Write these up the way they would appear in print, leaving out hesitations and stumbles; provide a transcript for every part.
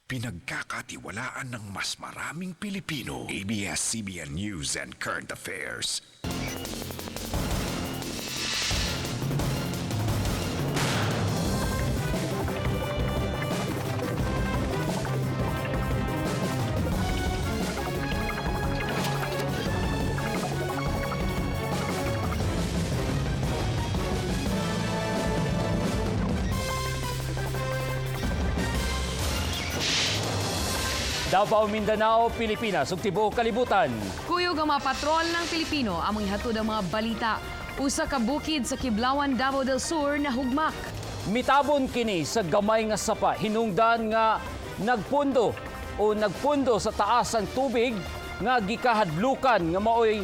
Pinagkakatiwalaan ng mas maraming Pilipino. ABS-CBN News and Current Affairs. Davao, Mindanao, Pilipinas, ug tibuok kalibutan. Kuyog ang mga patrol ng Pilipino among ihatod ang mga balita. Usa ka bukid sa Kiblawan, Davao del Sur na hugmak. Mitabon kini sa gamay nga sapa hinungdan nga nagpundo sa taas ang tubig nga gikahadlukan nga maoy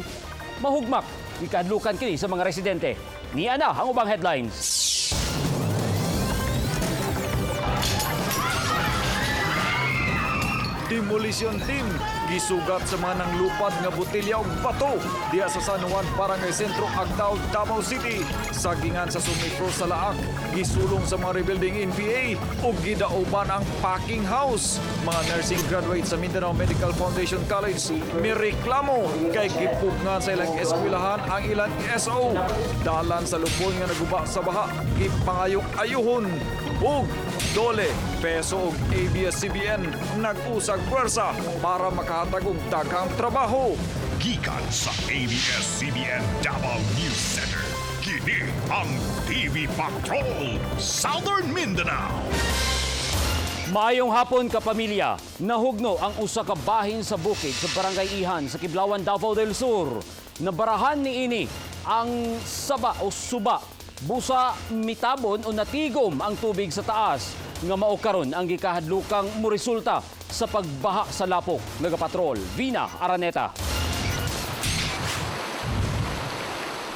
mahugmak. Gikahadlukan kini sa mga residente. Niya na ang ubang headlines. Demolition Team gisugat sa mga nanglupad nga botelya ug bato diha sa San Juan Barangay Sentro, Agdao, Davao City. Sagingan sa Sumipro sa Laak, gisulong sa mga rebuilding NPA ug gidauban ang packing house. Mga nursing graduates sa Mindanao Medical Foundation College mireklamo kay gipugnan sa ilang eskwelahan ang ilang SO. Dalan sa lupon nga naguba sa baha, gipangayok-ayuhon ug dole peso ug ABS-CBN nag-usag pwersa para makahatag og daghang trabaho. Gikan sa ABS-CBN Davao News Center. Kini ang TV Patrol Southern Mindanao. Maayong hapon kapamilya, nahugno ang usa ka bahin sa bukid sa Barangay Ihan sa Kiblawan, Davao del Sur. Nabarahan niini ang saba o suba. Busa mitabon o natigom ang tubig sa taas nga mao karon ang gikahadlukang moresulta sa pagbaha sa lapok. Nagapatrol, Vina Araneta.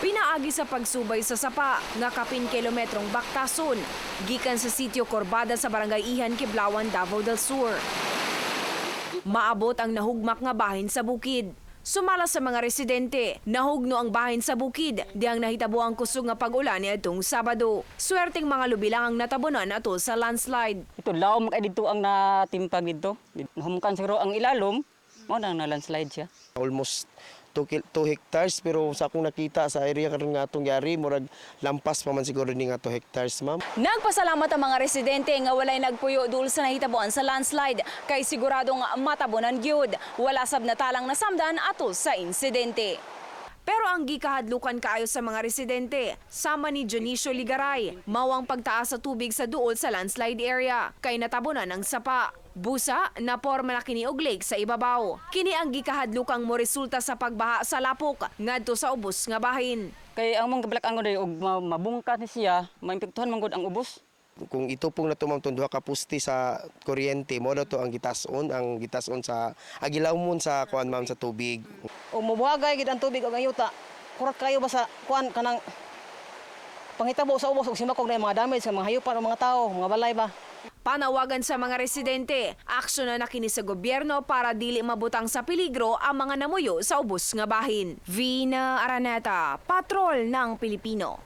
Pinaagi sa pagsubay sa sapa nga kapin kilometrong baktason gikan sa sitio Corbada sa Barangay Ihan, Kiblawan, Davao del Sur. Maabot ang nahugmak nga bahin sa bukid. Sumala sa mga residente, nahugno ang bahin sa bukid dihang nahitabo ang kusog nga pag-ulan niadtong Sabado. Swerteng mga lubilang ang natabunan ato sa landslide. Ito lawom kay dito ang natimpag dito. Humkan siguro ang ilalom, mo na landslide siya. Almost 2 hectares pero sa akong nakita sa area karon nga atong yari murag lampas pa man siguro ni nga 2 hectares, ma'am. Nagpasalamat ang mga residente nga walay nagpuyo dul sa nahitabuan sa landslide kay siguradong matabunan gyud. Wala sab natalang nasamdan ato sa insidente. Pero ang gikahadlukan kaayo sa mga residente, sama ni Dionisio Ligaray, mawang pagtaas sa tubig sa duol sa landslide area, kay natabunan ang sapa. Busa, naporma na kini og lake sa ibabaw. Kini ang gikahadlukang mo resulta sa pagbaha sa lapok ngadto sa ubos nga bahin. Kay ang mga balak ang og mabungkat ni siya, maimpektuhan man gud ang ubos. Kung ito pong natumamton duha ka puste sa kuryente mo to ang gitason sa agilawmon sa kuan ma'am sa tubig. O mubuhagay gid ang tubig og ayuta. Kurat kayo ba sa kuan kanang panghitabo sa ubos ug simakog na mga damage sa mga hayupan o mga tao, mga balay ba. Panawagan sa mga residente, aksyon na nakini sa gobyerno para dili mabutang sa peligro ang mga namuyo sa ubos nga bahin. Vina Araneta, Patrol ng Pilipino.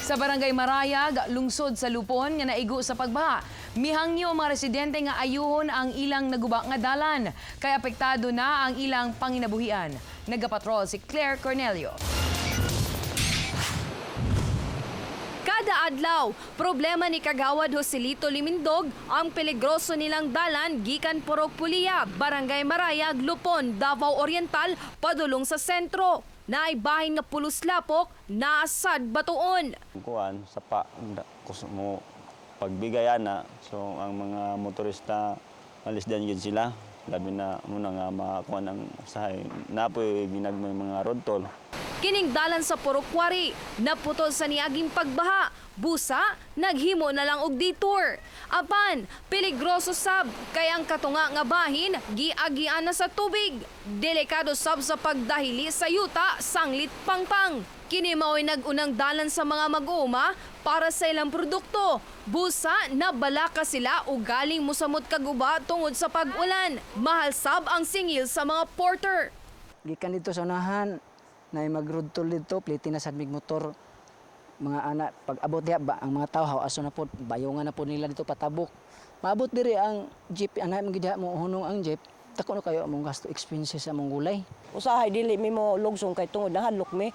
Sa Barangay Marayag, lungsod sa Lupon nga naigo sa pagbaha, mihangyo ang mga residente nga ayuhon ang ilang naguba nga dalan, kay apektado na ang ilang panginabuhian. Nagapatrol si Claire Cornelio. Kada adlaw, problema ni Kagawad Joselito Limindog ang peligroso nilang dalan gikan Purok Pulia, Barangay Marayag, Lupon, Davao Oriental, padulong sa sentro. Naay bahin nga pulos lapok, naasad batuon. Kuan sa mo pagbigayan na so ang mga motorista malisdan yun sila labi na muna nga makakuan ang usahay napoy ginagmay mga road toll. Kining dalan sa Porokwari, naputol sa niaging pagbaha. Busa, naghimo na lang og detour. Apan, peligroso sab, kay ang katunga nga bahin, giagian na sa tubig. Delikado sab sa pagdahili sa yuta, sanglit pangpang. Kini mao'y nag-unang dalan sa mga mag-uuma para sa ilang produkto. Busa, nabalaka sila o galing musamot kaguba tungod sa pag-ulan. Mahal sab ang singil sa mga porter. Gikan dito sa unahan, na mag-road toll dito, pliti na sa mig motor. Mga anak, pag abot diha ba ang mga tao hawaso na po, bayongan na po nila dito patabok. Maabot diri ang jeep, anay magidya mo hunong ang jeep. Tako na kayo among gasto expenses sa among gulay. Usahay dili mi mo lugsong kay tungod nahanlok mi.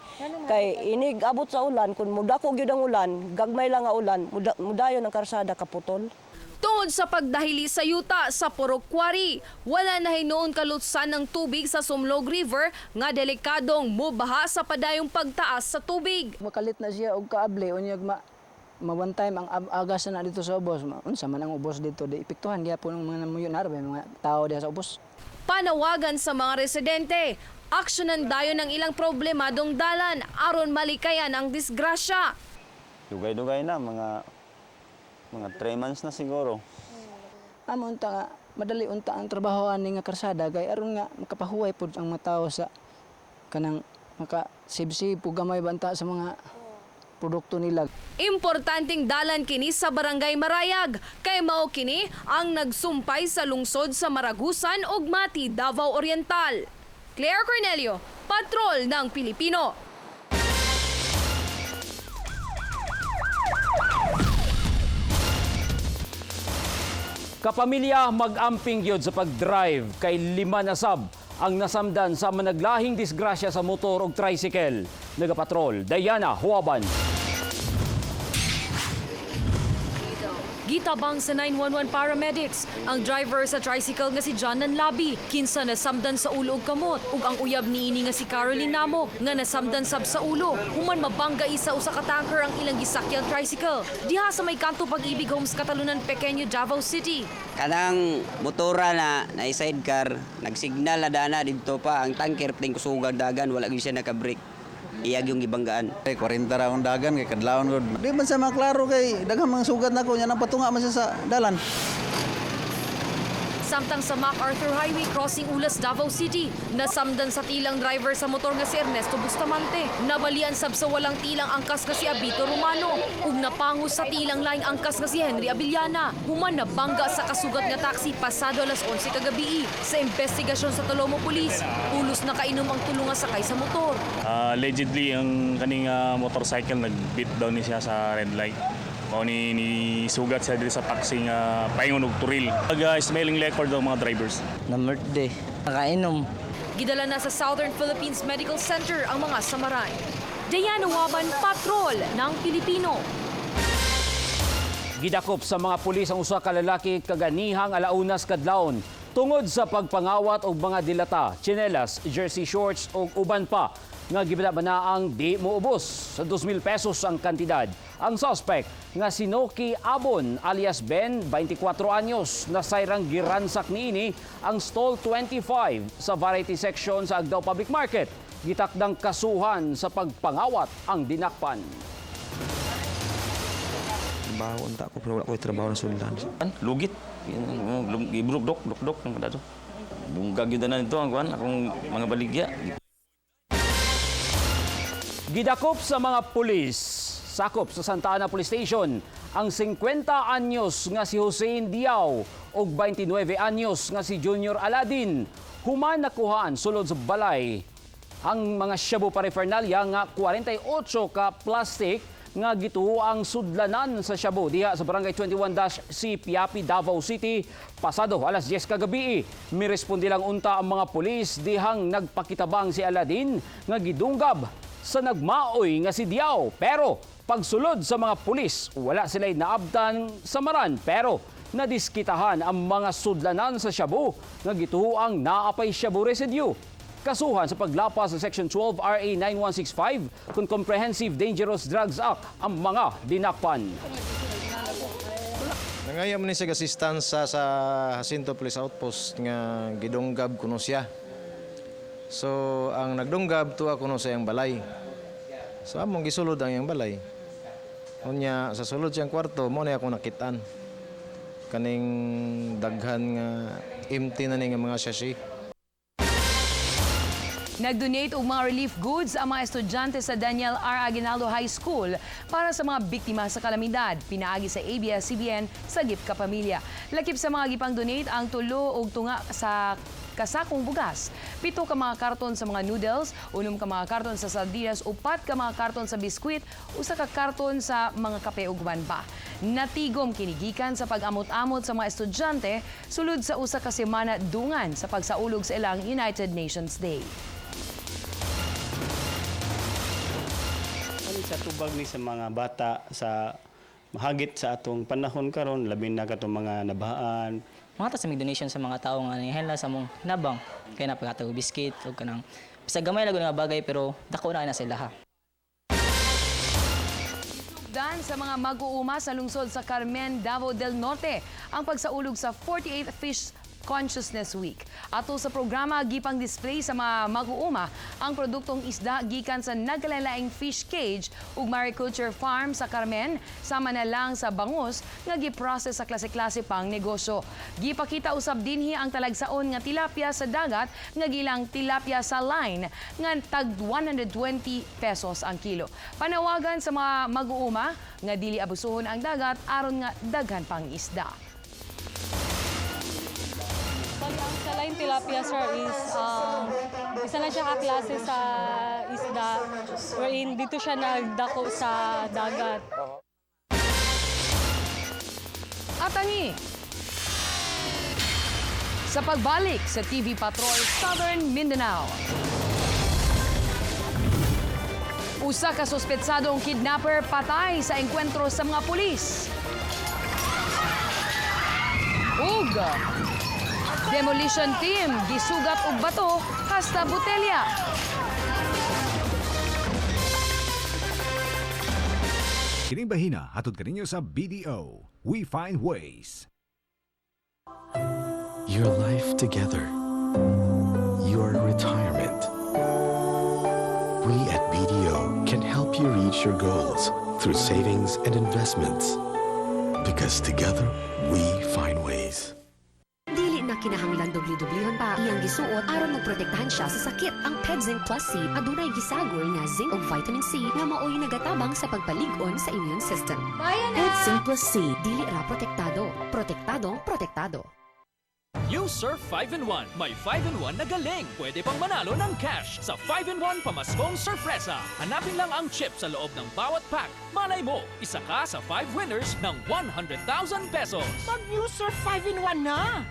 Kay inig abot sa ulan kun mudako gyud ang ulan, gagmay lang nga ulan, mudayon ang karsada kaputol. Tungod sa pagdahili sa yuta sa Purok Quarry, wala na hinuon kalutsan ng tubig sa Sumlog River nga delikadong mubaha sa padayong pagtaas sa tubig. Makalit na siya og kaable unyag ma one time ang agas na dito sa ubos. Unsa man ang ubos dito di epektuhan gyapon ng mga namuyon arabe mga tao diha sa ubos. Panawagan sa mga residente, aksyonan dayon ng ilang problemadong dalan aron malikayan ang disgrasya. Dugay-dugay na, mga 3 months na siguro. Amo unta nga madali unta ang trabaho ani nga karsada kay aron nga makapahuway pud ang mga tao sa kanang maka-sibsib pug gamay banta sa mga produkto nila. Importanteng dalan kini sa Barangay Marayag kay mao kini ang nagsumpay sa lungsod sa Maragusan ug Mati, Davao Oriental. Claire Cornelio, Patrol ng Pilipino. Kapamilya mag-amping gyud sa pag-drive kay 5 na sab ang nasamdan sa managlahing disgrasya sa motor ug tricycle. Nagapatrol, Diana Huaban. Gitabang sa 911 paramedics ang driver sa tricycle nga si John Nanlabi. Kinsa nasamdan sa ulo ug kamot ug ang uyab niini nga si Caroline Namo nga nasamdan sab sa ulo. Human mabangga isa usa ka tanker ang ilang gisakyang tricycle. Diha sa may kanto Pag-ibig Homes Katalunan, Pequeño, Davao City. Kanang motora na sidecar, nagsignal na dana dito pa ang tanker ting kusugag dagan wala gyud siya naka-brake. Iyag yung ibanggaan. 40 ra ang dagan kay kadlawon gud. Di man sa maklaro kay daghang mga sugat nako nya nang patunga man siya sa dalan. Samtang sa MacArthur Highway crossing Ulas, Davao City, nasamdan sa tilang driver sa motor nga si Ernesto Bustamante. Nabalian sab sa walang tilang angkas nga si Abito Romano ug napangos sa tilang laing angkas nga si Henry Abiliana. Human nabangga sa kasugat nga taxi pasado alas 11 kagabi. Sa investigasyon sa Tolomo Police, ulos na kainom ang tulunga sakay sa motor. Allegedly ang kaning motorcycle nag-beat down ni siya sa red light. Mao ni sugat siya diri sa taxi nga paingon og turil. Smelling record daw mga drivers. Na birthday, nakainom. Gidala na sa Southern Philippines Medical Center ang mga samaray. Diana Huaban, Patrol ng Pilipino. Gidakop sa mga pulis ang usa ka lalaki kaganihang alaunas kadlawon tungod sa pagpangawat og mga dilata, tsinelas, jersey shorts ug uban pa nga gibala ang di moubos sa 2,000 pesos ang kantidad. Ang suspect nga si Noki Abon alias Ben, 24 anyos, nasayrang giransak niini ang stall 25 sa variety section sa Agdao Public Market. Gitakdang kasuhan sa pagpangawat ang dinakpan. Trabaho unta ko pero wala ko trabaho na suldan. Lugit. Gibruk dok nang kada to. Dunggag yun na nito ang kuan akong mga baligya. Gidakop sa mga pulis, sakop sa Santa Ana Police Station, ang 50 anyos nga si Hussein Diao ug 29 anyos nga si Junior Aladin. Human nakuhaan sulod sa balay ang mga shabu paraphernalia nga 48 ka plastic nga gituo ang sudlanan sa shabu diha sa Barangay 21-C Piapi, Davao City pasado alas 10 kagabi. Mirespondi lang unta ang mga pulis dihang nagpakitabang si Aladin nga gidunggab sa nagmaoy nga si Diao. Pero pagsulod sa mga pulis, wala sila'y naabtan sa maran. Pero nadiskitahan ang mga sudlanan sa shabu nga gituo ang naapay shabu residue. Kasuhan sa paglapas sa Section 12 RA 9165 kung Comprehensive Dangerous Drugs Act ang mga dinakpan. Nangayam ni sa asistansa sa Jacinto Police Outpost nga gidunggab kuno siya. So ang nagdunggab tuwa kuno sa iyang balay. So among gisulod ang iyang balay. Unya sa sulod siyang kwarto mo na ako nakitaan. Kaning daghan nga empty na ning mga sachet. Nag-donate og mga relief goods ang mga estudyante sa Daniel R. Aguinaldo High School para sa mga biktima sa kalamidad. Pinaagi sa ABS-CBN sa Gip Kapamilya. Lakip sa mga gipang donate ang tulo og tunga sa kasakong bugas, 7 ka mga karton sa mga noodles, 6 ka mga karton sa sardinas, 4 ka mga karton sa biskwit, 1 ka karton sa mga kape ug uban pa. Natigom kinigikan sa pag-amot-amot sa mga estudyante sulod sa 1 ka semana dungan sa pagsaulog sa ilang United Nations Day. Sa tubag ni sa mga bata sa mahagit sa atong panahon karon, labi na katong mga nabahaan. Mga ta sa donation sa mga tao nga nihela sa mong nabang kay napagataw biscuit o kanang bisa gamay lang nga bagay pero dako na sila ha. Dan sa mga mag-uuma sa lungsod sa Carmen, Davao del Norte ang pagsaulog sa 48th Fish Consciousness Week. Ato sa programa, gipang display sa mga mag-uuma ang produktong isda gikan sa nagkalalaing fish cage ug mariculture farm sa Carmen, sama na lang sa bangus nga giprocess sa klase-klase pang negosyo. Gipakita usab dinhi ang talagsaon nga tilapia sa dagat nga gilang tilapia sa line nga tag 120 pesos ang kilo. Panawagan sa mga mag-uuma nga dili abusuhon ang dagat aron nga daghan pang isda. Ang saline tilapia, sir, is isa na siya kaklase sa isda wherein dito siya nagdako sa dagat. At ani, sa pagbalik sa TV Patrol Southern Mindanao. Usa ka suspetsadong kidnapper patay sa engkwentro sa mga pulis. Ug demolition team gisugat og bato hasta botelya. Kining bahina hatod kaninyo sa BDO. We find ways. Your life together. Your retirement. We at BDO can help you reach your goals through savings and investments. Because together, we find ways. Dili na kinahanglan dubli-dublihon pa iyang gisuot aron magprotektahan siya sa sakit. Ang PedZinc Plus C adunay gisagol nga zinc ug vitamin C nga maoy nagatabang sa pagpalig-on sa immune system. PedZinc Plus C dili ra protektado, protektado. Yung Surf 5-in-1. May 5-in-1 na galing. Pwede pang manalo ng cash sa 5-in-1 Pamaskong Surpresa. Hanapin lang ang chip sa loob ng bawat pack. Malay mo, isa ka sa 5 winners ng 100,000 pesos. Mag-new Surf 5-in-1 na!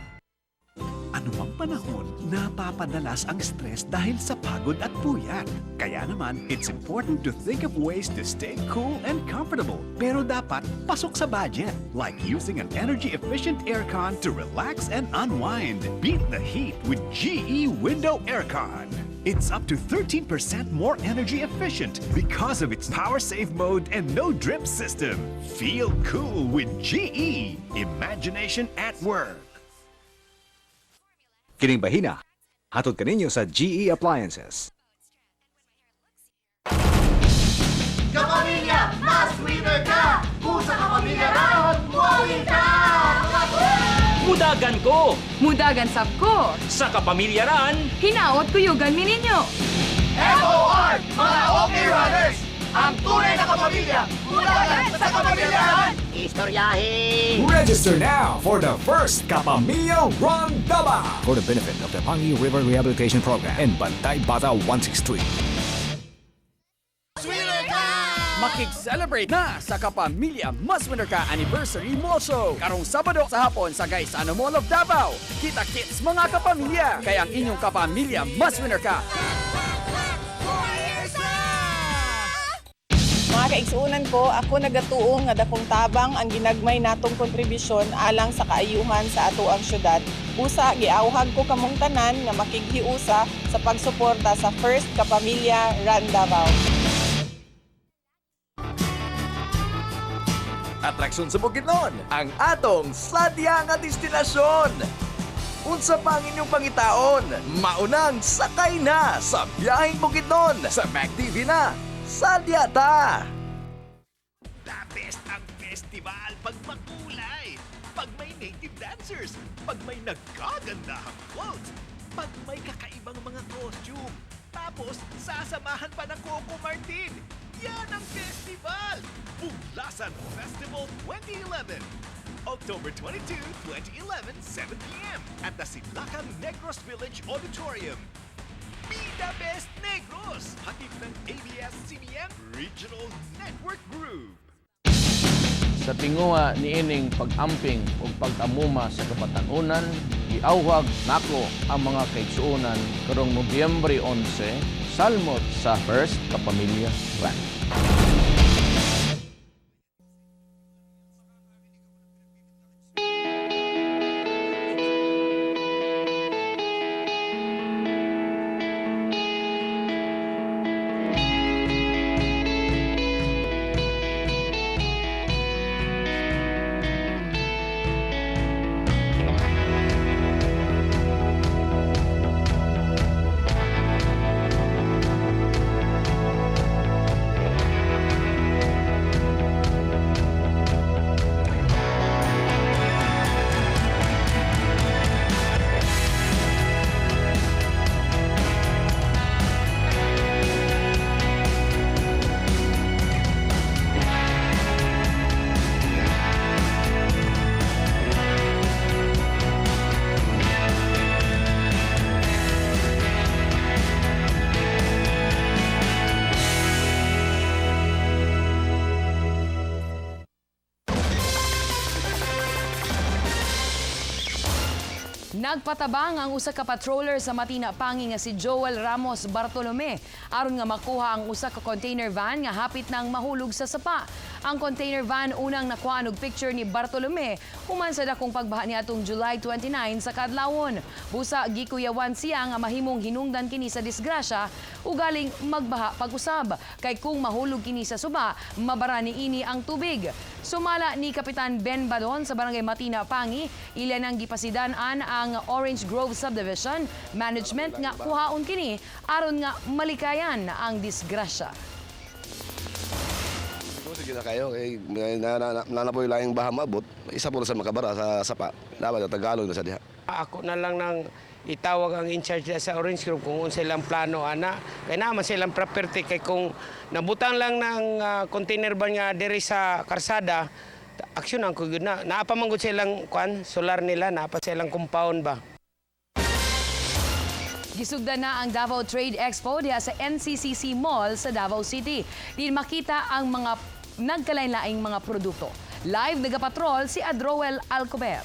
Anumang panahon, napapadalas ang stress dahil sa pagod at puyat. Kaya naman, it's important to think of ways to stay cool and comfortable. Pero dapat pasok sa budget, like using an energy-efficient aircon to relax and unwind. Beat the heat with GE Window Aircon. It's up to 13% more energy efficient because of its power save mode and no drip system. Feel cool with GE. Imagination at work. Kining bahina hatod kaninyo sa GE Appliances. Kapamilya, mas winner ka! Kung sa kapamilya raon, mawin ka! Mudagan ko! Mudagan sab ko! Sa kapamilyaran, hinaot kuyugan mi ninyo! FOR, mga OK Runners! Ang tunay na kapamilya! Mudagan sa kapamilyaran! Istoryahin! Register now for the first Kapamilya Run Daba for the benefit of the Pangi River Rehabilitation Program and Bantay Bata 163. Makig-celebrate na sa Kapamilya Mas Winner Ka Anniversary Mall Show. Karong Sabado sa hapon sa Gaisano Mall of Davao. Kita-kits mga kapamilya. Kaya ang inyong Kapamilya Mas Winner Ka. Mga kaigsuunan ko, ako nagatuong nga dakong tabang ang ginagmay natong kontribusyon alang sa kaayuhan sa ato ang syudad. Usa, giauhag ko kamong tanan nga makighiusa sa pagsuporta sa First Kapamilya Run Davao. Atraksyon sa Bukidnon, ang atong sadya nga destinasyon. Unsa pa ang inyong pangitaon? Maunang sakay na sa biyaheng Bukidnon sa MacTV na. Sadya ta! The best ang festival pag makulay, pag may native dancers, pag may nagkagandahang clothes, pag may kakaibang mga costume, tapos sasamahan pa ng Coco Martin. Yan ang festival! Buglasan Festival 2011. October 22, 2011, 7 p.m. at the Siblacan Negros Village Auditorium. Be the best Negros! Hatid ng ABS-CBN Regional Network Group. Sa tinguha ni ining pag-amping o pag-amuma sa kapatanunan, giawhag nako ang mga kaigsuonan karong Nobyembre 11, salmot sa First Kapamilya Band. Nagpatabang ang usa ka patroller sa Matina Pangi nga si Joel Ramos Bartolome aron nga makuha ang usa ka container van nga hapit nang mahulog sa sapa. Ang container van unang nakuha og picture ni Bartolome human sa dakong pagbaha niadtong July 29 sa kadlawon. Busa gikuyawan siya nga mahimong hinungdan kini sa disgrasya ugaling magbaha pag-usab kay kung mahulog kini sa suba mabara niini ang tubig. Sumala ni Kapitan Ben Badon sa Barangay Matina Pangi, ilan ang gipasidan-an ang Orange Grove Subdivision Management nga kuhaon kini aron nga malikayan ang disgrasya. Sige na kayo, nanapoy lang yung baha mabot, isa po sa makabara sa sapa, dapat na Tagalog na sa diha. Ako na lang nang itawag ang in-charge sa Orange Grove kung unsa silang plano ana. Kaya naman silang property kay kung nabutang lang ng container van nga diri sa karsada, aksyon ang kugud na. Naapamanggod silang solar nila, naapa silang compound ba. Gisugdan na ang Davao Trade Expo diha sa NCCC Mall sa Davao City. Din makita ang mga nagkalain-laing mga produkto. Live nagapatrol si Adroel Alcober.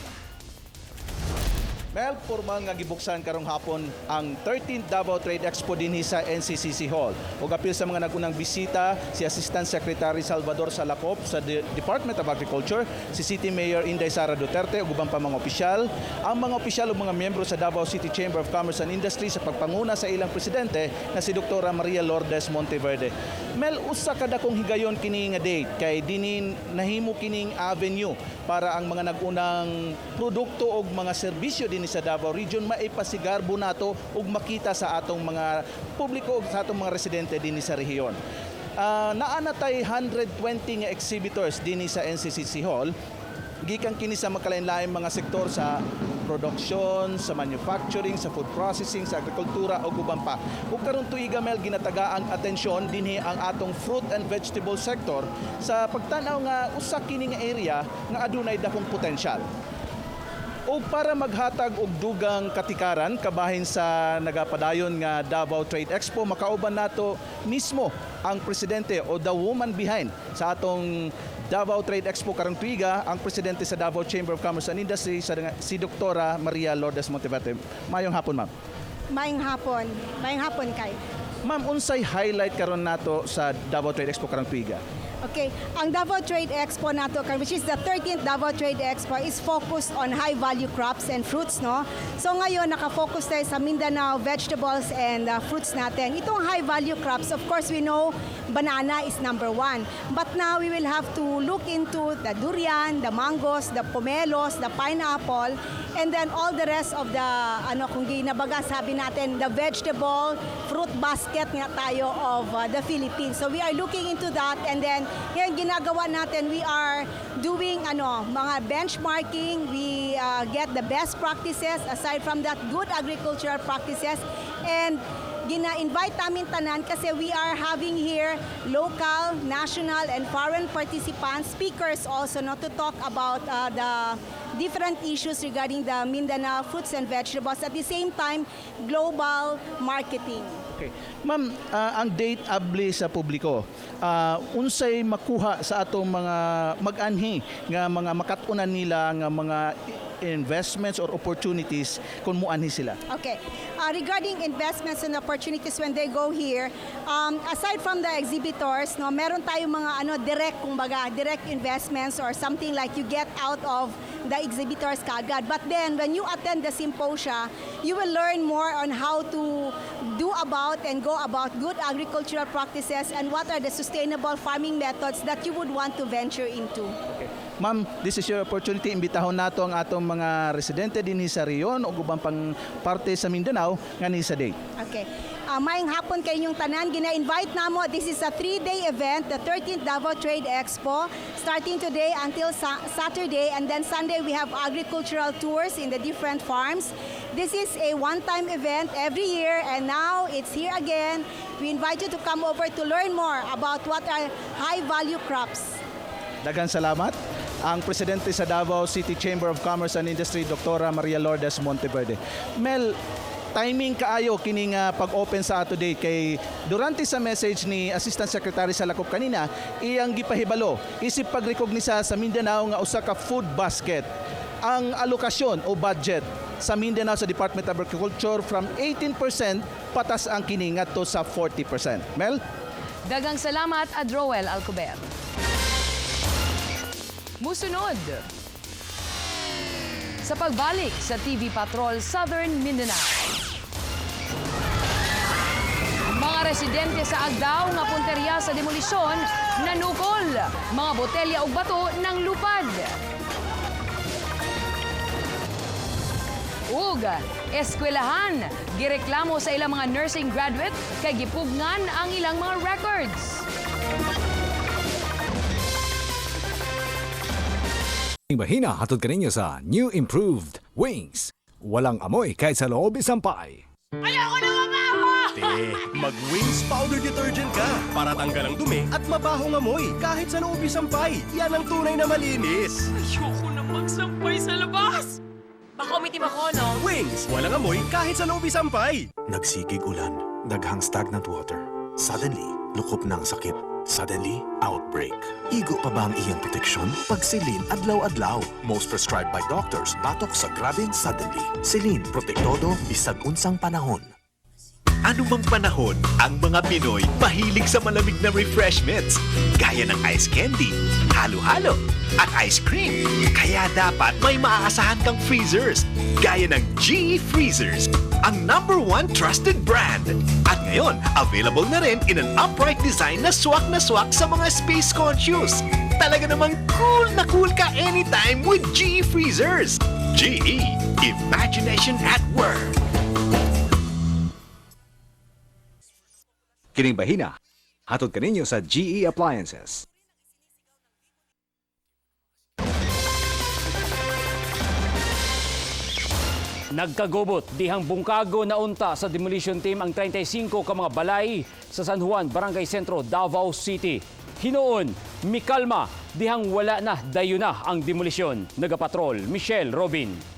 Mel, formal nga gibuksan karong hapon ang 13th Davao Trade Expo dinhi sa NCCC Hall. Ug apil sa mga nagunang bisita si Assistant Secretary Salvador Salacop sa Department of Agriculture, si City Mayor Inday Sara Duterte ug ubang pa mga opisyal, ang mga opisyal ug mga miyembro sa Davao City Chamber of Commerce and Industry sa pagpanguna sa ilang presidente na si Dr. Maria Lourdes Monteverde. Mel, usa ka dakong higayon kini nga date kay dinhi nahimo kining avenue para ang mga nagunang produkto ug mga serbisyo din sa Davao Region maipasigarbo nato ug makita sa atong mga publiko ug sa atong mga residente dinhi sa rehiyon. Naanatay 120 nga exhibitors dinhi sa NCCC Hall. Gikan kini sa makalain-laing mga sektor sa production, sa manufacturing, sa food processing, sa agrikultura ug uban pa. Ug karon tuiga Mel ginataga ang atensyon dinhi ang atong fruit and vegetable sector sa pagtan-aw nga usa kini nga area nga adunay dakong potensyal. O para maghatag og dugang katikaran kabahin sa nagapadayon nga Davao Trade Expo, makauban nato mismo ang presidente o the woman behind sa atong Davao Trade Expo karong tuiga, ang presidente sa Davao Chamber of Commerce and Industry si Dr. Maria Lourdes Monteverde. Mayong hapon, ma'am. Mayong hapon. Mayong hapon kay. Ma'am, unsay highlight karon nato sa Davao Trade Expo karong tuiga? Okay, ang Davao Trade Expo nato, which is the 13th Davao Trade Expo, is focused on high-value crops and fruits, no? So ngayon, nakafocus tayo sa Mindanao vegetables and fruits natin. Itong high-value crops, of course, we know banana is number one. But now, we will have to look into the durian, the mangoes, the pomelos, the pineapple, and then all the rest of the, kung ginabaga sabi natin, the vegetable fruit basket nga tayo of the Philippines. So we are looking into that, and then ngayon ginagawa natin, we are doing mga benchmarking. We get the best practices aside from that good agricultural practices, and gina-invite namin tanan kasi we are having here local, national, and foreign participants, speakers also, to talk about the different issues regarding the Mindanao fruits and vegetables. At the same time, global marketing. Okay. Ma'am, ang date abli sa publiko, unsay makuha sa atong mga mag-anhi nga mga makatunan nila nga mga investments or opportunities kung muanhi sila? Okay. Regarding investments and opportunities when they go here, aside from the exhibitors, meron tayong mga direct investments or something like you get out of the exhibitors kaagad. But then when you attend the symposia, you will learn more on how to do about and go about good agricultural practices and what are the sustainable farming methods that you would want to venture into. Okay. Ma'am, this is your opportunity. Imbitahon nato ang atong mga residente din sa Rion o ubang pang parte sa Mindanao nga ni sa date. Okay. Maayong hapon kayo yung tanan. Gina-invite namo. This is a 3-day event, the 13th Davao Trade Expo, starting today until Saturday, and then Sunday we have agricultural tours in the different farms. This is a one-time event every year, and now it's here again. We invite you to come over to learn more about what are high-value crops. Daghang salamat. Ang presidente sa Davao City Chamber of Commerce and Industry, Dr. Maria Lourdes Monteverde. Mel, timing kaayo kining pag-open sa ato date kay durante sa message ni Assistant Secretary sa Lakop kanina, iyang gipahibalo isip pagrekognisa sa Mindanao nga usa ka food basket. Ang alokasyon o budget sa Mindanao sa Department of Agriculture from 18% patas ang kini ngadto sa 40%. Mel? Daghang salamat, Adroel Alcober. Musunod, sa pagbalik sa TV Patrol Southern Mindanao. Mga residente sa Agdao nga punteriya sa demolisyon nanukol mga botelya ug bato ng lupad. Ug eskwelahan gireklamo sa ilang mga nursing graduate kay gipugnan ang ilang mga records. Bahina hatod kaninyo sa New Improved Wings. Walang amoy kahit sa loob isampay. Ayoko na mabaho! Mag-Wings Powder Detergent ka para tanggal ang dumi at mabahong amoy kahit sa loob isampay. Yan ang tunay na malinis. Ayoko na magsampay sa labas! Baka umitim ako, no? Wings! Walang amoy kahit sa loob isampay. Nagsigig ulan, daghang stagnant water. Suddenly, lukop ng sakit. Suddenly, outbreak. Igo pa ba ang iyang proteksyon? Pagsilin adlaw-adlaw. Most prescribed by doctors, batok sa grabing suddenly. Silin, protektodo, bisag unsang panahon. Anumang panahon, ang mga Pinoy mahilig sa malamig na refreshments. Gaya ng ice candy, halo-halo, at ice cream. Kaya dapat may maaasahan kang freezers. Gaya ng GE Freezers, ang #1 trusted brand. At ngayon, available na rin in an upright design na swak sa mga space conscious. Talaga namang cool na cool ka anytime with GE Freezers. GE, imagination at work. Kining bahina hatod kaninyo sa GE Appliances. Nagkagubot dihang bungkago na unta sa demolition team ang 35 ka mga balay sa San Juan, Barangay Sentro, Davao City. Hinoon, mikalma dihang wala na dayon na ang demolisyon. Nagapatrol, Michelle Robin.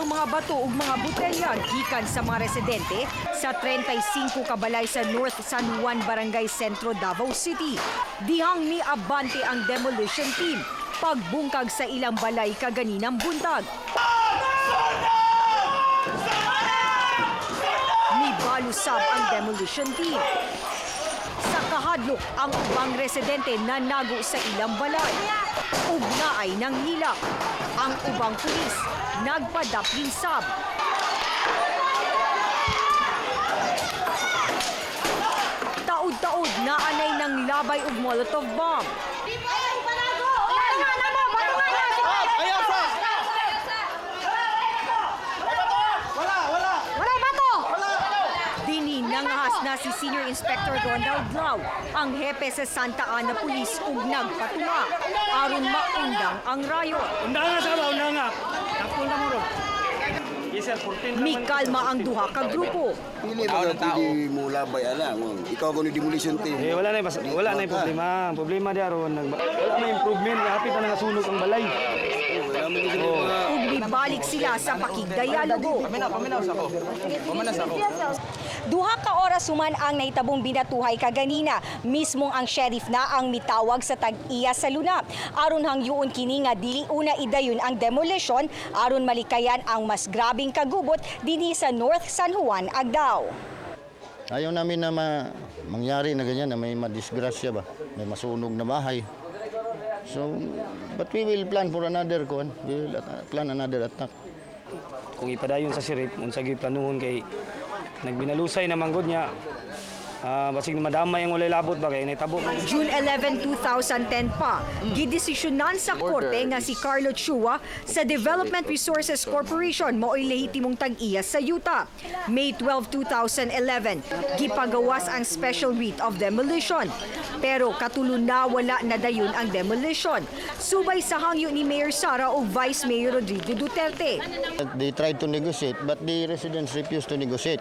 ang mga bato ug mga botelya gikan sa mga residente sa 35 kabalay sa North San Juan, Barangay Sentro, Davao City. Dihang miabante ang demolition team pagbungkag sa ilang balay kaganinang buntag. Mibalusab ang demolition team. Sa kahadlok, ang ubang residente na nago sa ilang balay. Ug naay nang hilak. Ang ubang pulis nagpadaplinsab. Taod-taod na anay ng labay ug Molotov bomb. Dini na nga Nangahas na si Senior Inspector Ronald Lau, ang hepe sa Santa Ana Police ug nagpatunga aron maundang ang riot. Mikalma ang duha ka grupo. Pili ba pwede mo labay ala? Ikaw ko ni demolition team. Wala na yung problema. Ang problema di aron wala na improvement. Hapit na nasunog ang balay. Ug bibalik sila sa pakigdialogo. Duha ka oras human ang naitabong binatuhay kaganina. Mismong ang sheriff na ang mitawag sa tag-iya sa luna. Aron hangyoon kini nga dili una idayon ang demolition aron malikayan ang mas grabing kagubot dinhi sa North San Juan, Agdao. Ayaw namin na mangyari na ganyan, na may madisgrasya ba, may masunog na bahay. So, but we will plan for another one. We will plan another attack. Kung ipadayon sa sheriff, unsa gyud planuhon kay nagbinalusay na manggod niya. Basig madamay ang walay labot ba kay naitabo. June 11, 2010 pa, gidesisyonan sa korte nga si Carlo Chua sa Development Resources Corporation mao'y lehitimong tag-iya sa yuta. May 12, 2011, gipagawas ang special writ of demolition. Pero katulon na wala na dayon ang demolition. Subay sa hangyo ni Mayor Sara o Vice Mayor Rodrigo Duterte. They tried to negotiate, but the residents refused to negotiate.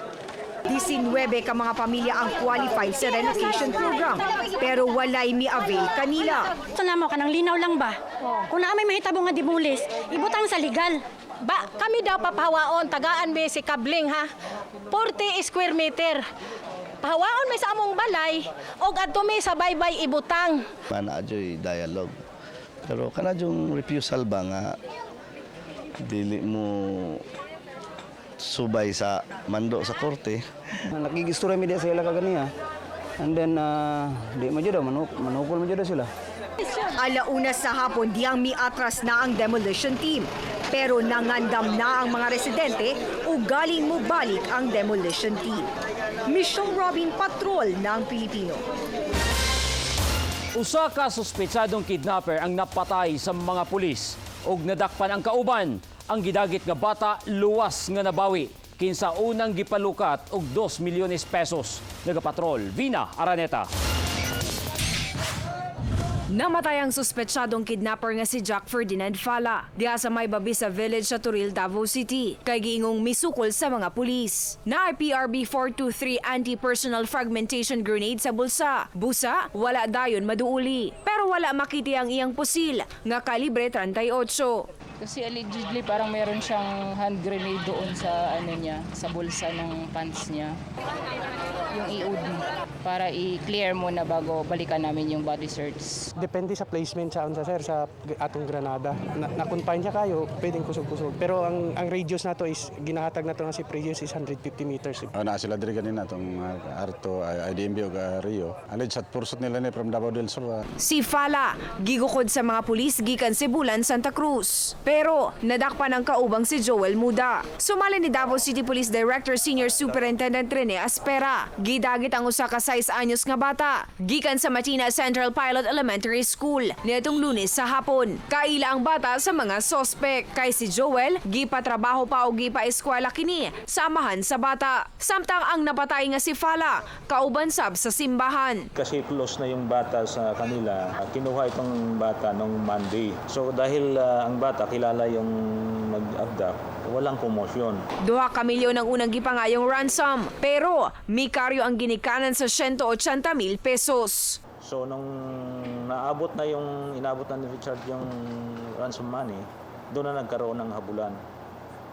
19 ka mga pamilya ang qualified sa relocation program, pero walay mi-avail kanila. Ito na mo, kanang linaw lang ba? Kung naamay mahitabo nga dibulis, ibutang sa legal. Ba, kami daw papahawaon, tagaan may si Kabling ha. 40 square meter. Pahawaon may sa among balay, o adto may sa baybay ibutang. Mana adyo'y dialogue. Pero kanadjong refusal ba nga dili mo subay sa mando sa korte. Nakigistura mi dia sa ila kaganiya. And then di man jud manupol man jud sila. Alauna sa hapon diyang miatras na ang demolition team. Pero nangandam na ang mga residente o galing mo balik ang demolition team. Michelle Robin, Patrol ng Pilipino. Usa ka suspetsadong kidnapper ang napatay sa mga pulis ug nadakpan ang kauban. Ang gidagit nga bata luwas nga nabawi kinsa unang gipalukat og 2 milyones pesos. Nagapatrol Vina Araneta. Namatay ang suspetsadong kidnapper nga si Jack Ferdinand Fala diha sa may Babisa Village sa Turil, Davao City kay giingong misukol sa mga pulis. Naay PRB 423 anti-personal fragmentation grenade sa bulsa. Busa, wala dayon maduuli. Pero wala makiti ang iyang pusil nga kalibre 38. Kasi allegedly parang meron siyang hand grenade doon sa sa bulsa ng pants niya. Yung EOD para i-clear mo na bago balikan namin yung body search. Depende sa placement sa sir sa atong granada. Na-confine siya kayo, pwedeng kusog-kusog. Pero ang radius nato is ginahatag nato nga si radius is 150 meters. Na sila diri kanina tong Arto IDMB ug Rio. Alleged at pursot nila ni from Davao del Sur. Si Fala gigukod sa mga pulis gikan Cebulan, Santa Cruz. Pero nadakpan ang kaubang si Joel Muda. Sumali ni Davao City Police Director Senior Superintendent Rene Aspera. Gidagit ang usa ka 6 anyos nga bata gikan sa Matina Central Pilot Elementary School nitong Lunes sa hapon. Kaila ang bata sa mga sospek. Kay si Joel gipatrabaho pa o gipa-eskwela kini samahan sa bata. Samtang ang napatay nga si Fala kauban sab sa simbahan. Kasi close na yung bata sa kanila. Kinuha itong bata nung Monday. So dahil ang bata kilala yung mag-abduct, walang komosyon. 2 milyon ang unang gipangayong ransom, pero mikaryo ang ginikanan sa 180,000 pesos. So nung inabot na ni Richard yung ransom money, doon na nagkaroon ng habulan.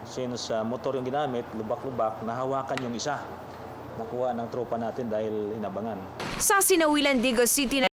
Since motor yung ginamit, lubak-lubak, nahawakan yung isa. Nakuha ng tropa natin dahil inabangan. Sa Sinawilan, Digos City